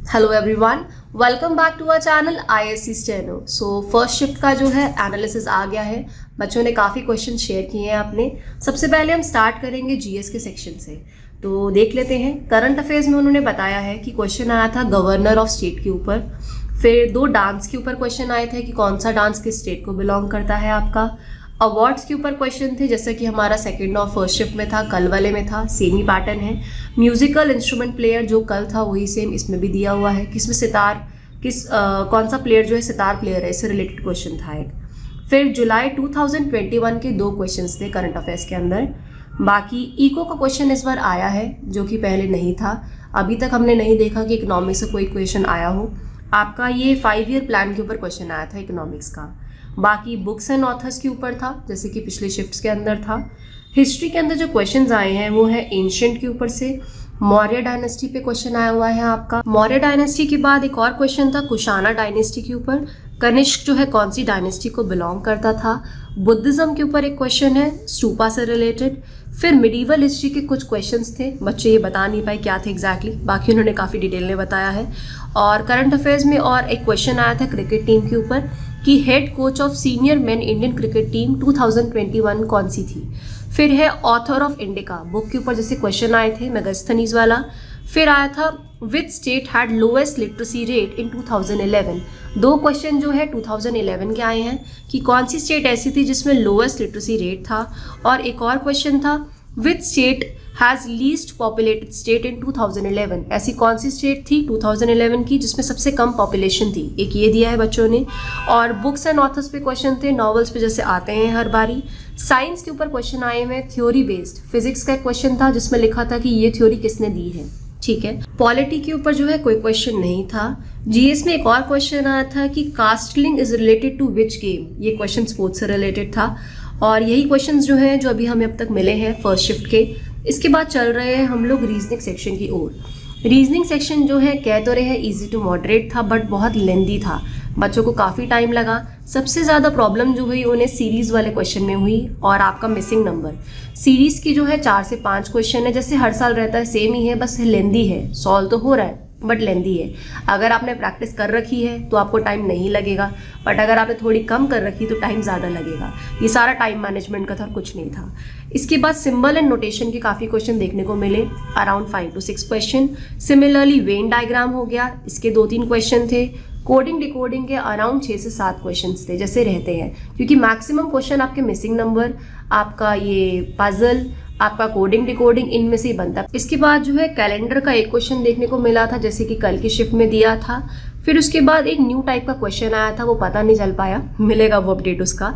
Hello everyone, welcome back to our channel ISC steno. So first shift का जो है analysis आ गया है। बच्चों ने काफ़ी क्वेश्चन शेयर किए हैं अपने। सबसे पहले हम स्टार्ट करेंगे जीएस के सेक्शन से। तो देख लेते हैं। करंट अफेयर्स में उन्होंने बताया है कि क्वेश्चन आया था गवर्नर ऑफ स्टेट के ऊपर। फिर 2 डांस के ऊपर क्वेश्चन आए थे कि कौन सा डांस किस स्टेट को बिलोंग करता है आपका। अवार्ड्स के ऊपर क्वेश्चन थे, जैसे कि हमारा सेकंड और फर्स्ट शिफ्ट में था, कल वाले में था, सेम ही पैटर्न है। म्यूजिकल इंस्ट्रूमेंट प्लेयर जो कल था वही सेम इसमें भी दिया हुआ है। किसमें सितार कौन सा प्लेयर जो है सितार प्लेयर है, इससे रिलेटेड क्वेश्चन था एक। फिर जुलाई 2021 के 2 क्वेश्चंस थे करंट अफेयर्स के अंदर। बाकी इको का क्वेश्चन इस बार आया है जो कि पहले नहीं था। अभी तक हमने नहीं देखा कि इकोनॉमिक्स से कोई क्वेश्चन आया हो। आपका ये 5 ईयर प्लान के ऊपर क्वेश्चन आया था इकोनॉमिक्स का। बाकी बुक्स एंड ऑथर्स के ऊपर था, जैसे कि पिछले शिफ्ट्स के अंदर था। हिस्ट्री के अंदर जो क्वेश्चंस आए हैं वो है एंशिएंट के ऊपर से। मौर्य डायनेस्टी पे क्वेश्चन आया हुआ है आपका। मौर्य डायनेस्टी के बाद एक और क्वेश्चन था कुशाना डायनेस्टी के ऊपर। कनिष्क जो है कौन सी डायनेस्टी को बिलोंग करता था। बुद्धिज्म के ऊपर एक क्वेश्चन है स्तूपा से रिलेटेड। फिर मिडीवल हिस्ट्री के कुछ क्वेश्चंस थे, बच्चे ये बता नहीं पाए क्या थे एग्जैक्टली, बाकी उन्होंने काफ़ी डिटेल में बताया है। और करंट अफेयर्स में और एक क्वेश्चन आया था क्रिकेट टीम के ऊपर कि head coach of senior main Indian cricket team 2021 कौन सी थी। फिर है ऑथर ऑफ इंडिका बुक के ऊपर जैसे क्वेश्चन आए थे मेगास्थनीज वाला। फिर आया था which state had lowest literacy rate in 2011। 2 question जो है 2011 के आए हैं कि कौन सी स्टेट ऐसी थी जिसमें लोएस्ट लिटरेसी रेट था। और एक और क्वेश्चन था which state has least populated state in 2011। ऐसी कौन सी स्टेट थी 2011 की जिसमें सबसे कम पॉपुलेशन थी, एक ये दिया है बच्चों ने। और बुक्स एंड ऑथर्स पे क्वेश्चन थे, नॉवेल्स पे जैसे आते हैं हर बारी। साइंस के ऊपर क्वेश्चन आए हुए थ्योरी बेस्ड। फिजिक्स का एक क्वेश्चन था जिसमें लिखा था कि ये थ्योरी किसने दी है, ठीक है। पॉलिटी के ऊपर जो है कोई क्वेश्चन नहीं था। जीएस में एक और क्वेश्चन आया था कि castling is related to which game. ये क्वेश्चन स्पोर्ट्स से रिलेटेड था। और यही क्वेश्चंस जो हैं जो अभी हमें अब तक मिले हैं फर्स्ट शिफ्ट के। इसके बाद चल रहे हैं हम लोग रीजनिंग सेक्शन की ओर। रीजनिंग सेक्शन जो है कह तो रहे हैं इजी टू मॉडरेट था, बट बहुत लेंदी था, बच्चों को काफ़ी टाइम लगा। सबसे ज़्यादा प्रॉब्लम जो हुई उन्हें सीरीज़ वाले क्वेश्चन में हुई और आपका मिसिंग नंबर। सीरीज़ की जो है 4 से 5 क्वेश्चन है, जैसे हर साल रहता है सेम ही है, बस लेंदी है। सॉल्व तो हो रहा है बट लेंदी है। अगर आपने प्रैक्टिस कर रखी है तो आपको टाइम नहीं लगेगा, बट अगर आपने थोड़ी कम कर रखी तो टाइम ज़्यादा लगेगा। ये सारा टाइम मैनेजमेंट का था, कुछ नहीं था। इसके बाद सिंबल एंड नोटेशन के काफ़ी क्वेश्चन देखने को मिले, around 5 to 6 question. Similarly Venn diagram हो गया, इसके 2-3 क्वेश्चन थे। कोडिंग डिकोडिंग के अराउंड 6 से 7 क्वेश्चन थे, जैसे रहते हैं, क्योंकि मैक्सिमम क्वेश्चन आपके मिसिंग नंबर, आपका ये पजल, आपका कोडिंग डिकोडिंग, इनमें से ही बनता है। इसके बाद जो है कैलेंडर का एक क्वेश्चन देखने को मिला था, जैसे कि कल की शिफ्ट में दिया था। फिर उसके बाद एक न्यू टाइप का क्वेश्चन आया था, वो पता नहीं चल पाया, मिलेगा वो अपडेट उसका।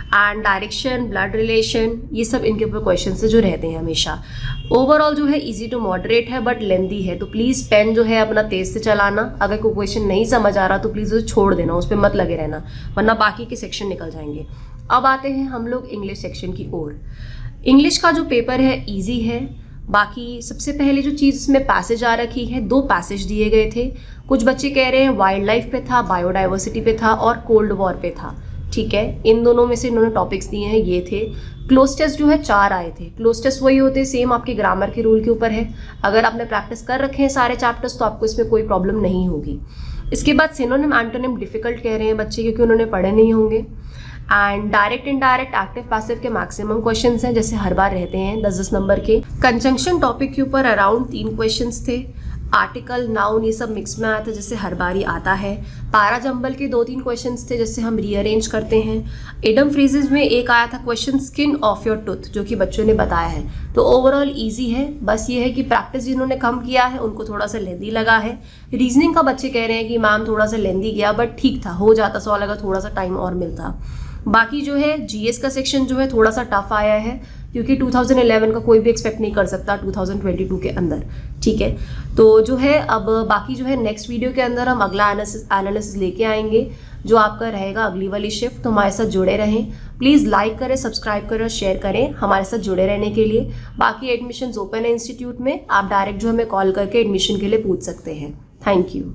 एंड डायरेक्शन, ब्लड रिलेशन, ये सब इनके ऊपर क्वेश्चन से जो रहते हैं हमेशा। ओवरऑल जो है इजी टू मॉडरेट है बट लेंदी है, तो प्लीज़ पेन जो है अपना तेज से चलाना। अगर कोई क्वेश्चन नहीं समझ आ रहा तो प्लीज़ उसे छोड़ देना, उस पर मत लगे रहना, वरना बाकी के सेक्शन निकल जाएंगे। अब आते हैं हम लोग इंग्लिश सेक्शन की ओर। इंग्लिश का जो पेपर है इजी है। बाकी सबसे पहले जो चीज़ इसमें पैसेज आ रखी है, 2 पैसेज दिए गए थे। कुछ बच्चे कह रहे हैं वाइल्ड लाइफ पे था, बायोडाइवर्सिटी पे था और कोल्ड वॉर पे था, ठीक है। इन दोनों में से इन्होंने टॉपिक्स दिए हैं, ये थे। क्लोज टेस्ट जो है 4 आए थे। क्लोज टेस्ट वही होते हैं, सेम आपके ग्रामर के रूल के ऊपर है। अगर आपने प्रैक्टिस कर रखे हैं सारे चैप्टर्स तो आपको इसमें कोई प्रॉब्लम नहीं होगी। इसके बाद सिनोनिम एंटोनिम डिफिकल्ट कह रहे हैं बच्चे, क्योंकि उन्होंने पढ़े नहीं होंगे। And direct indirect active passive के मैक्सिमम क्वेश्चंस हैं, जैसे हर बार रहते हैं 10-10 नंबर के। कंजंक्शन टॉपिक के ऊपर अराउंड 3 क्वेश्चंस थे। आर्टिकल, नाउन, ये सब मिक्स में आया था, जैसे हर बार ही आता है। पारा जंबल के 2-3 क्वेश्चंस थे, जैसे हम रीअरेंज करते हैं। इडम फ्रेजेस में एक आया था question skin of your tooth, जो कि बच्चों ने बताया है। तो ओवरऑल ईजी है, बस ये है कि प्रैक्टिस जिन्होंने कम किया है उनको थोड़ा सा लेंदी लगा है। रीजनिंग का बच्चे कह रहे हैं कि मैम थोड़ा सा लेंदी गया, बट ठीक था, हो जाता सवाल अगर थोड़ा सा टाइम और मिलता। बाकी जो है जीएस का सेक्शन जो है थोड़ा सा टफ आया है, क्योंकि 2011 का कोई भी एक्सपेक्ट नहीं कर सकता 2022 के अंदर, ठीक है। तो जो है अब बाकी जो है नेक्स्ट वीडियो के अंदर हम अगला एनालिसिस लेके आएंगे, जो आपका रहेगा अगली वाली शिफ्ट। तो हमारे साथ जुड़े रहें, प्लीज़ लाइक करें, सब्सक्राइब करें और शेयर करें हमारे साथ जुड़े रहने के लिए। बाकी एडमिशन्स ओपन है इंस्टीट्यूट में, आप डायरेक्ट जो हमें कॉल करके एडमिशन के लिए पूछ सकते हैं। Thank you.